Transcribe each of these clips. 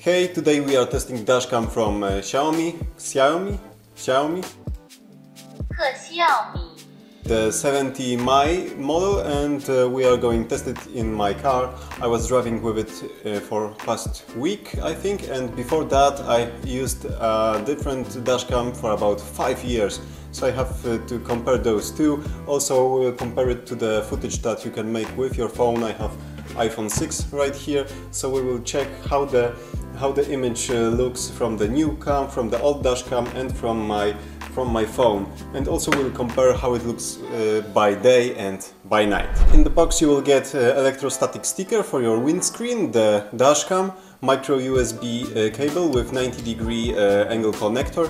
Hey, today we are testing dashcam from Xiaomi, the 70 Mi model, and we are going to test it in my car. I was driving with it for past week, I think, and before that I used a different dashcam for about 5 years. So I have to compare those two. Also compare it to the footage that you can make with your phone. I have iPhone 6 right here, so we will check how the image looks from the new cam, from the old dashcam, and from my phone, and also we'll compare how it looks by day and by night. In the box you will get electrostatic sticker for your windscreen, the dashcam, micro USB cable with 90-degree angle connector,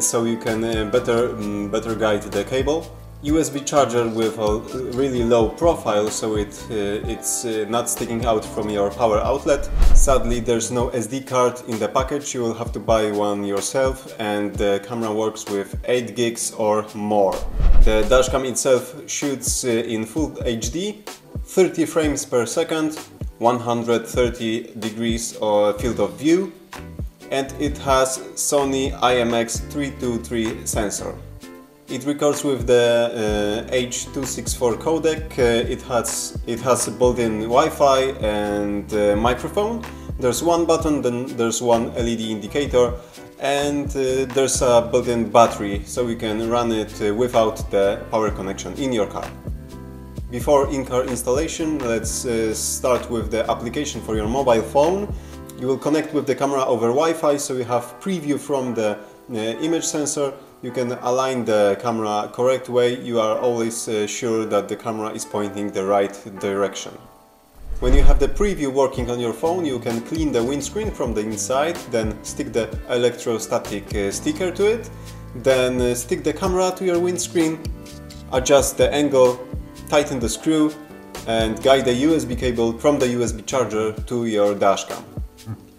so you can better guide the cable. USB charger with a really low profile, so it's not sticking out from your power outlet. Sadly, there's no SD card in the package, you will have to buy one yourself, and the camera works with 8 gigs or more. The dashcam itself shoots in full HD, 30 frames per second, 130 degrees field of view, and it has Sony IMX323 sensor. It records with the H.264 codec. It has built-in Wi-Fi and microphone. There's one button, then there's one LED indicator, and there's a built-in battery, so you can run it without the power connection in your car. Before in-car installation, let's start with the application for your mobile phone. You will connect with the camera over Wi-Fi, so you have preview from the image sensor. You can align the camera correct way. You are always sure that the camera is pointing the right direction. When you have the preview working on your phone, you can clean the windscreen from the inside, then stick the electrostatic sticker to it, then stick the camera to your windscreen, adjust the angle, tighten the screw, and guide the USB cable from the USB charger to your dashcam.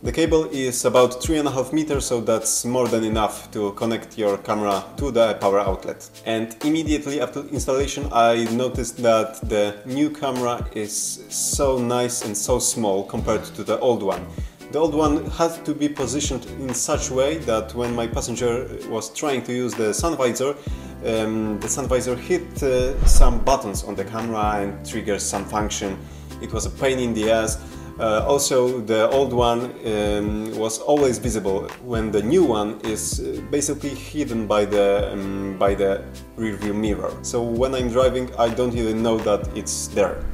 The cable is about 3.5 meters, so that's more than enough to connect your camera to the power outlet. And immediately after installation I noticed that the new camera is so nice and so small compared to the old one. The old one had to be positioned in such a way that when my passenger was trying to use the sun visor hit some buttons on the camera and triggers some function. It was a pain in the ass. Also, the old one was always visible, when the new one is basically hidden by the rear view mirror. So when I'm driving, I don't even know that it's there.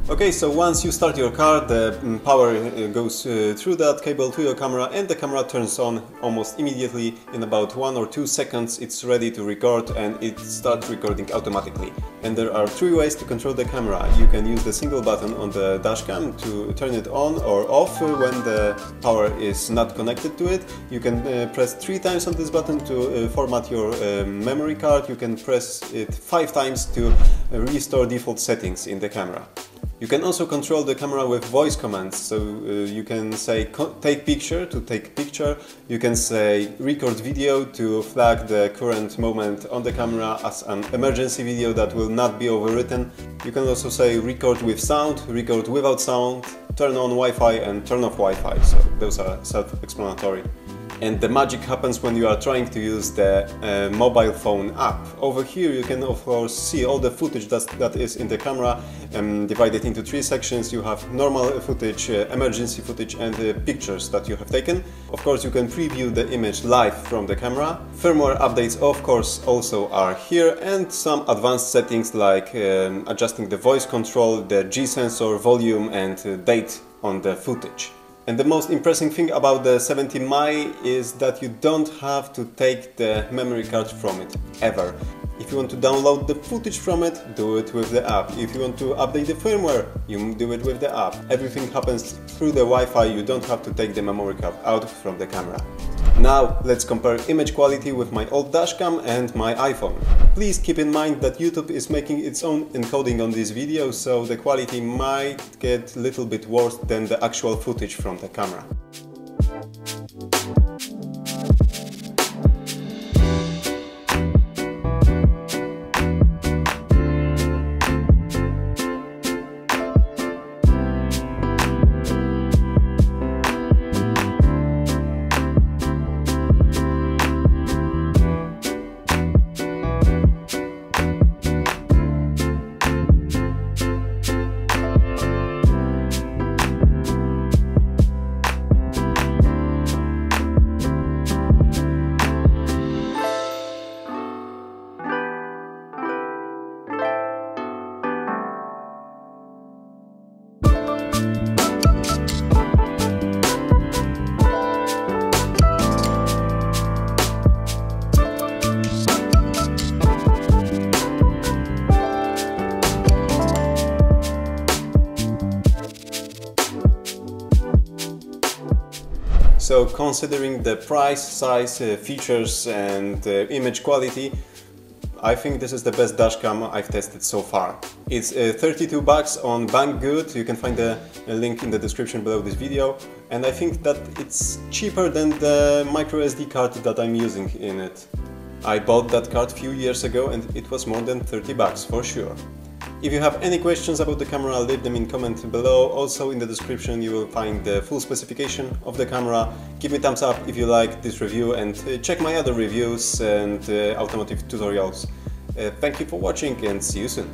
Okay, so once you start your car, the power goes through that cable to your camera, and the camera turns on almost immediately. In about 1 or 2 seconds it's ready to record, and it starts recording automatically. And there are 3 ways to control the camera. You can use the single button on the dashcam to turn it on or off when the power is not connected to it. You can press 3 times on this button to format your memory card. You can press it 5 times to restore default settings in the camera. You can also control the camera with voice commands, so you can say take picture to take picture, you can say record video to flag the current moment on the camera as an emergency video that will not be overwritten. You can also say record with sound, record without sound, turn on Wi-Fi and turn off Wi-Fi, so those are self-explanatory. And the magic happens when you are trying to use the mobile phone app. Over here you can of course see all the footage that is in the camera, divided into 3 sections. You have normal footage, emergency footage, and pictures that you have taken. Of course you can preview the image live from the camera. Firmware updates of course also are here, and some advanced settings like adjusting the voice control, the G-sensor, volume, and date on the footage. And the most impressive thing about the 70 Mi is that you don't have to take the memory card from it, ever. If you want to download the footage from it, do it with the app. If you want to update the firmware, you do it with the app. Everything happens through the Wi-Fi, you don't have to take the memory card out from the camera. Now let's compare image quality with my old dashcam and my iPhone. Please keep in mind that YouTube is making its own encoding on this video, so the quality might get a little bit worse than the actual footage from the camera. So considering the price, size, features and image quality, I think this is the best dashcam I've tested so far. It's $32 on Banggood. You can find a link in the description below this video, and I think that it's cheaper than the micro SD card that I'm using in it. I bought that card a few years ago and it was more than $30 for sure. If you have any questions about the camera, leave them in comment below. Also in the description you will find the full specification of the camera. Give me a thumbs up if you like this review, and check my other reviews and automotive tutorials. Thank you for watching and see you soon.